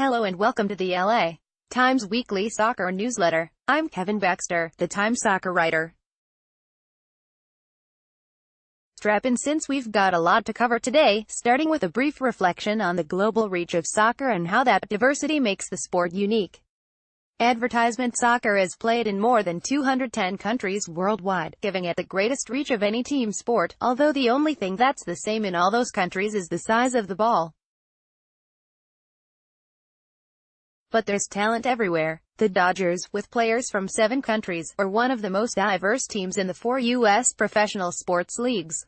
Hello and welcome to the LA Times weekly soccer newsletter. I'm Kevin Baxter, the Times soccer writer. Strap in since we've got a lot to cover today, starting with a brief reflection on the global reach of soccer and how that diversity makes the sport unique. Advertisement soccer is played in more than 210 countries worldwide, giving it the greatest reach of any team sport, although the only thing that's the same in all those countries is the size of the ball. But there's talent everywhere. The Dodgers, with players from 7 countries, are one of the most diverse teams in the 4 U.S. professional sports leagues.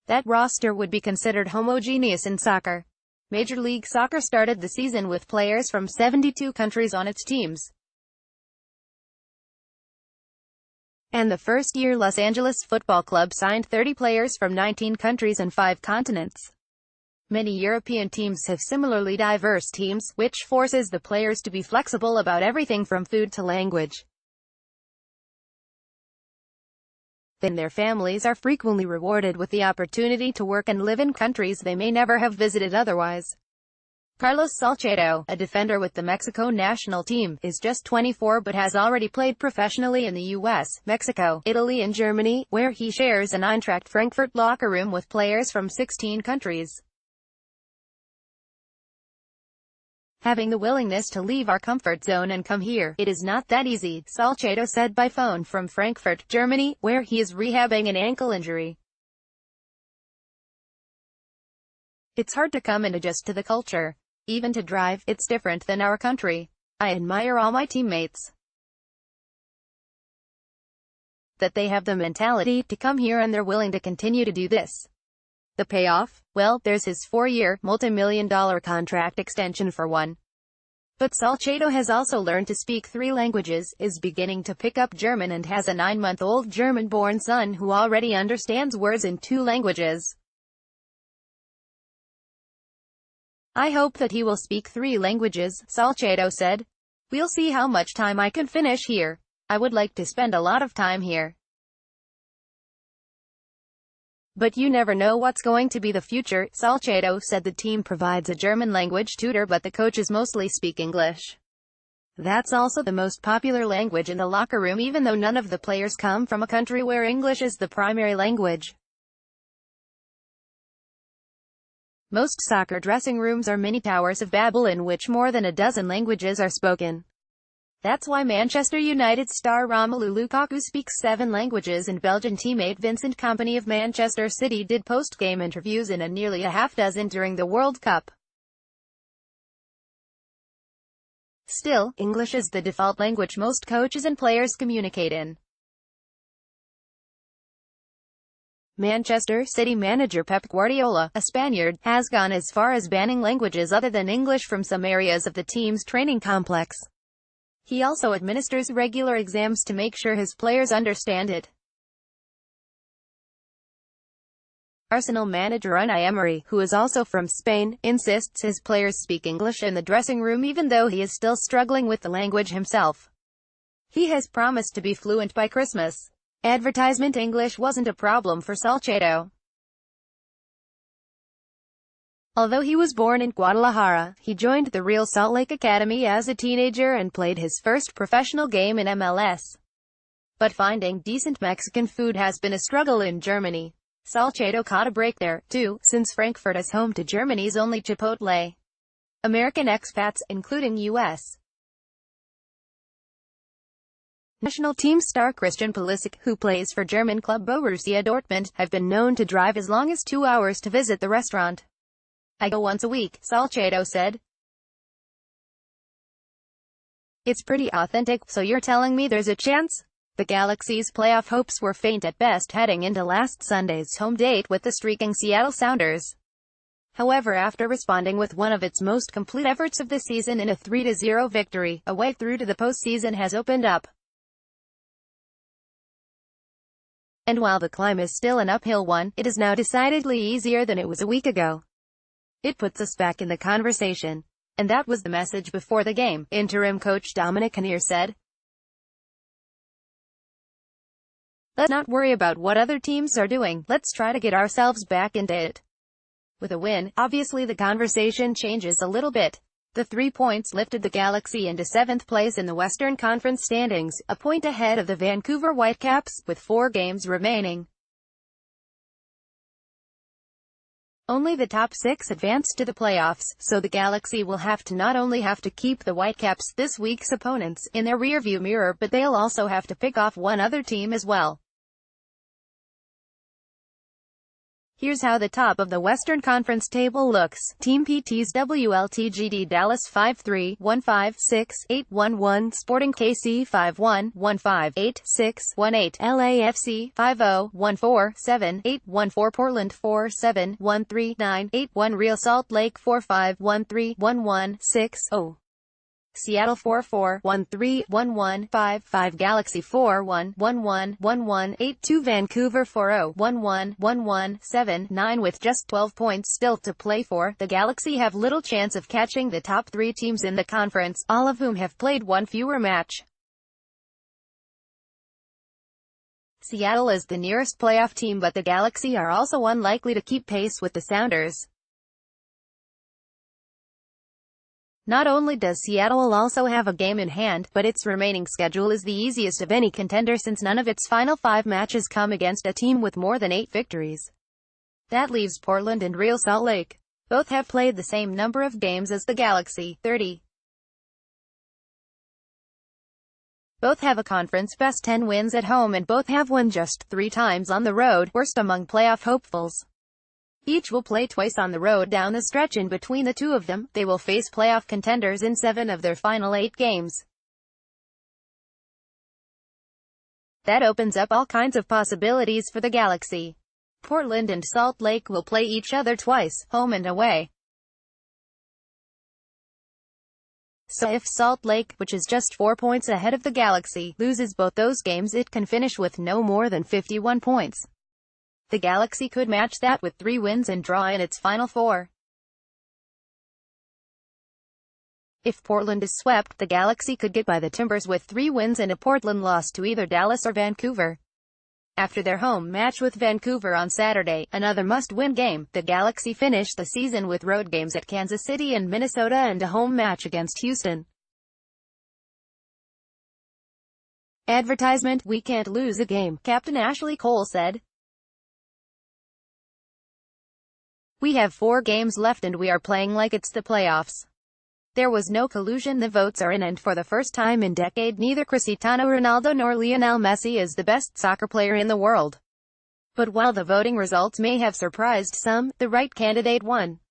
That roster would be considered homogeneous in soccer. Major League Soccer started the season with players from 72 countries on its teams. And the first year Los Angeles Football Club signed 30 players from 19 countries and 5 continents. Many European teams have similarly diverse teams, which forces the players to be flexible about everything from food to language. Then their families are frequently rewarded with the opportunity to work and live in countries they may never have visited otherwise. Carlos Salcedo, a defender with the Mexico national team, is just 24 but has already played professionally in the US, Mexico, Italy and Germany, where he shares an Eintracht Frankfurt locker room with players from 16 countries. Having the willingness to leave our comfort zone and come here, it is not that easy, Salcedo said by phone from Frankfurt, Germany, where he is rehabbing an ankle injury. It's hard to come and adjust to the culture. Even to drive, it's different than our country. I admire all my teammates that they have the mentality to come here and they're willing to continue to do this. The payoff? Well, there's his 4-year, multi-million-dollar contract extension for one. But Salcedo has also learned to speak 3 languages, is beginning to pick up German and has a 9-month-old German-born son who already understands words in 2 languages. I hope that he will speak 3 languages, Salcedo said. We'll see how much time I can finish here. I would like to spend a lot of time here. But you never know what's going to be the future, Salcedo said. The team provides a German language tutor but the coaches mostly speak English. That's also the most popular language in the locker room even though none of the players come from a country where English is the primary language. Most soccer dressing rooms are mini towers of Babel in which more than a dozen languages are spoken. That's why Manchester United star Romelu Lukaku speaks 7 languages and Belgian teammate Vincent Kompany of Manchester City did post-game interviews in nearly a half dozen during the World Cup. Still, English is the default language most coaches and players communicate in. Manchester City manager Pep Guardiola, a Spaniard, has gone as far as banning languages other than English from some areas of the team's training complex. He also administers regular exams to make sure his players understand it. Arsenal manager Unai Emery, who is also from Spain, insists his players speak English in the dressing room even though he is still struggling with the language himself. He has promised to be fluent by Christmas. Advertisement English wasn't a problem for Salcedo. Although he was born in Guadalajara, he joined the Real Salt Lake Academy as a teenager and played his first professional game in MLS. But finding decent Mexican food has been a struggle in Germany. Salcedo caught a break there, too, since Frankfurt is home to Germany's only Chipotle. American expats, including U.S. national team star Christian Pulisic, who plays for German club Borussia Dortmund, have been known to drive as long as 2 hours to visit the restaurant. I go once a week, Salcedo said. It's pretty authentic, so you're telling me there's a chance? The Galaxy's playoff hopes were faint at best heading into last Sunday's home date with the streaking Seattle Sounders. However, after responding with one of its most complete efforts of the season in a 3-0 victory, a way through to the postseason has opened up. And while the climb is still an uphill one, it is now decidedly easier than it was a week ago. It puts us back in the conversation. And that was the message before the game, interim coach Dominic Kinnear said. Let's not worry about what other teams are doing, let's try to get ourselves back into it. With a win, obviously the conversation changes a little bit. The 3 points lifted the Galaxy into 7th place in the Western Conference standings, a point ahead of the Vancouver Whitecaps, with 4 games remaining. Only the top 6 advanced to the playoffs, so the Galaxy will have to not only have to keep the Whitecaps, this week's opponents, in their rearview mirror, but they'll also have to pick off one other team as well. Here's how the top of the Western Conference table looks. Team PT's WLTGD Dallas 5-3-1-5-6-8-1-1, Sporting KC 5-1-1-5-8-6-1-8, LAFC 5-0-1-4-7-8-1-4, Portland 4-7-1-3-9-8-1, Real Salt Lake 4-5-1-3-1-1-6-0. Seattle 4-4-1-3-1-1-5-5, Galaxy 4-1-1-1-1-1-8-2, Vancouver 4-0-1-1-1-1-7-9. With just 12 points still to play for, the Galaxy have little chance of catching the top 3 teams in the conference, all of whom have played one fewer match. Seattle is the nearest playoff team, but the Galaxy are also unlikely to keep pace with the Sounders. Not only does Seattle also have a game in hand, but its remaining schedule is the easiest of any contender since none of its final 5 matches come against a team with more than 8 victories. That leaves Portland and Real Salt Lake. Both have played the same number of games as the Galaxy, 30. Both have a conference best 10 wins at home and both have won just 3 times on the road, worst among playoff hopefuls. Each will play twice on the road down the stretch, and between the two of them, they will face playoff contenders in 7 of their final 8 games. That opens up all kinds of possibilities for the Galaxy. Portland and Salt Lake will play each other twice, home and away. So if Salt Lake, which is just 4 points ahead of the Galaxy, loses both those games, it can finish with no more than 51 points. The Galaxy could match that with 3 wins and draw in its final 4. If Portland is swept, the Galaxy could get by the Timbers with 3 wins and a Portland loss to either Dallas or Vancouver. After their home match with Vancouver on Saturday, another must-win game, the Galaxy finished the season with road games at Kansas City and Minnesota and a home match against Houston. Advertisement: "We can't lose a game," Captain Ashley Cole said. "We have 4 games left and we are playing like it's the playoffs. There was no collusion, the votes are in, and for the first time in decade neither Cristiano Ronaldo nor Lionel Messi is the best soccer player in the world. But while the voting results may have surprised some, the right candidate won."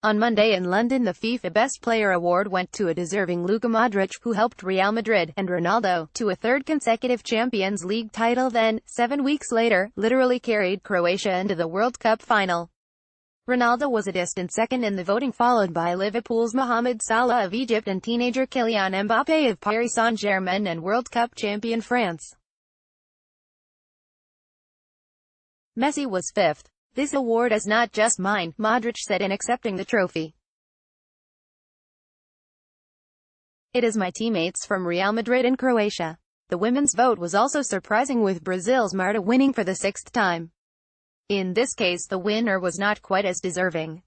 On Monday in London, the FIFA Best Player award went to a deserving Luka Modric, who helped Real Madrid, and Ronaldo, to a 3rd consecutive Champions League title, then, 7 weeks later, literally carried Croatia into the World Cup final. Ronaldo was a distant second in the voting, followed by Liverpool's Mohamed Salah of Egypt and teenager Kylian Mbappé of Paris Saint-Germain and World Cup champion France. Messi was 5th. "This award is not just mine," Modric said in accepting the trophy. "It is my teammates from Real Madrid and Croatia." The women's vote was also surprising, with Brazil's Marta winning for the 6th time. In this case, the winner was not quite as deserving.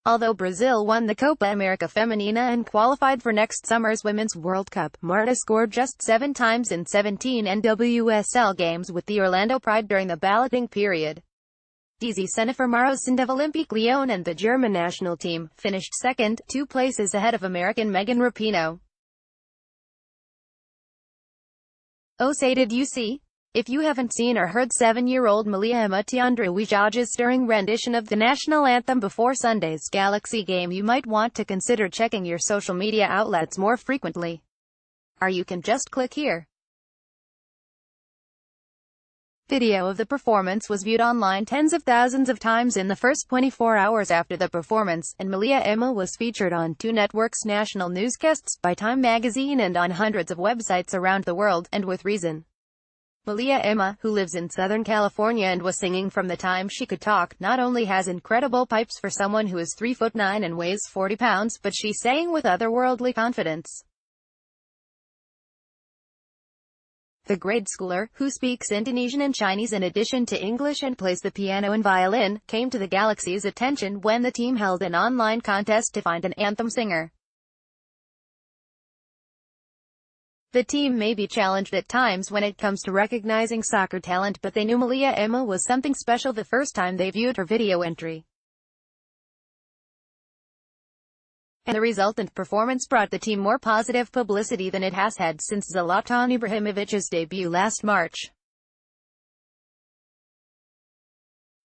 Although Brazil won the Copa América Feminina and qualified for next summer's Women's World Cup, Marta scored just 7 times in 17 NWSL games with the Orlando Pride during the balloting period. DZ Sennefer Marosin of Olympique Lyon and the German national team finished second, 2 places ahead of American Megan Rapinoe. "Oh, say did you see? If you haven't seen or heard 7-year-old Malia Emma-Tiandra-Wijage's stirring rendition of the national anthem before Sunday's Galaxy game, you might want to consider checking your social media outlets more frequently. Or you can just click here." Video of the performance was viewed online tens of thousands of times in the first 24 hours after the performance, and Malia Emma was featured on 2 networks' national newscasts, by Time magazine, and on hundreds of websites around the world, and with reason. Malia Emma, who lives in Southern California and was singing from the time she could talk, not only has incredible pipes for someone who is 3'9" and weighs 40 pounds, but she sang with otherworldly confidence. The grade schooler, who speaks Indonesian and Chinese in addition to English and plays the piano and violin, came to the Galaxy's attention when the team held an online contest to find an anthem singer. The team may be challenged at times when it comes to recognizing soccer talent, but they knew Malia Emma was something special the first time they viewed her video entry. And the resultant performance brought the team more positive publicity than it has had since Zlatan Ibrahimovic's debut last March.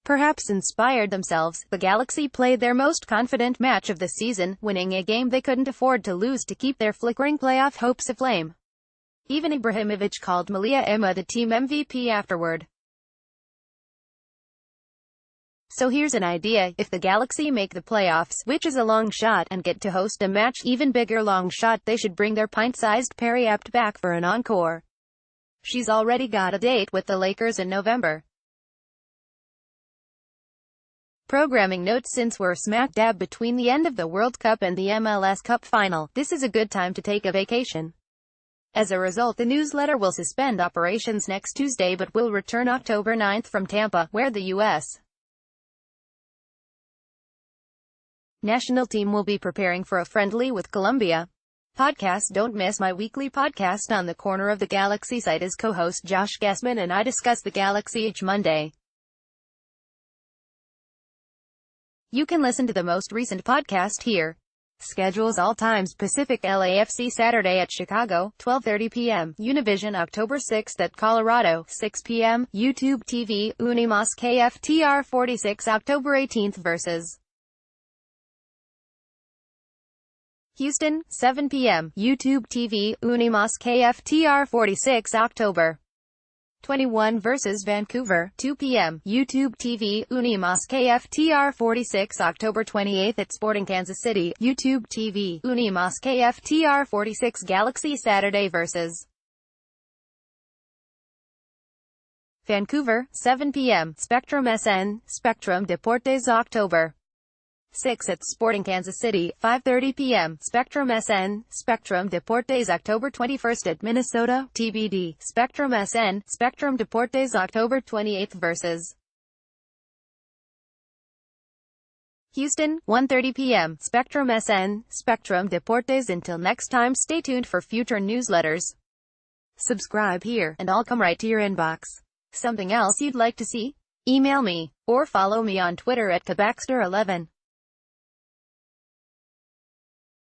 Perhaps inspired themselves, the Galaxy played their most confident match of the season, winning a game they couldn't afford to lose to keep their flickering playoff hopes aflame. Even Ibrahimovic called Malia Emma the team MVP afterward. So here's an idea: if the Galaxy make the playoffs, which is a long shot, and get to host a match, even bigger long shot, they should bring their pint-sized Perry-Apt back for an encore. She's already got a date with the Lakers in November. Programming note: since we're smack dab between the end of the World Cup and the MLS Cup final, this is a good time to take a vacation. As a result, the newsletter will suspend operations next Tuesday but will return October 9th from Tampa, where the U.S. national team will be preparing for a friendly with Colombia. Podcast: don't miss my weekly podcast on the Corner of the Galaxy site as co-host Josh Gassman and I discuss the Galaxy each Monday. You can listen to the most recent podcast here. Schedules: all times Pacific, LAFC Saturday at Chicago, 12:30 p.m. Univision October 6th at Colorado, 6 p.m. YouTube TV, Unimas KFTR 46 October 18th vs. Houston, 7 p.m. YouTube TV, Unimas KFTR 46 October 21 vs. Vancouver, 2 p.m. YouTube TV, Unimas KFTR 46 October 28th at Sporting Kansas City, YouTube TV, Unimas KFTR 46 Galaxy Saturday vs. Vancouver, 7 p.m. Spectrum SN, Spectrum Deportes October 6 at Sporting Kansas City, 5:30 p.m. Spectrum SN, Spectrum Deportes October 21st at Minnesota, TBD. Spectrum SN, Spectrum Deportes October 28th vs. Houston, 1:30 p.m. Spectrum SN, Spectrum Deportes. Until next time, stay tuned for future newsletters. Subscribe here, and I'll come right to your inbox. Something else you'd like to see? Email me, or follow me on Twitter at Kabaxter11.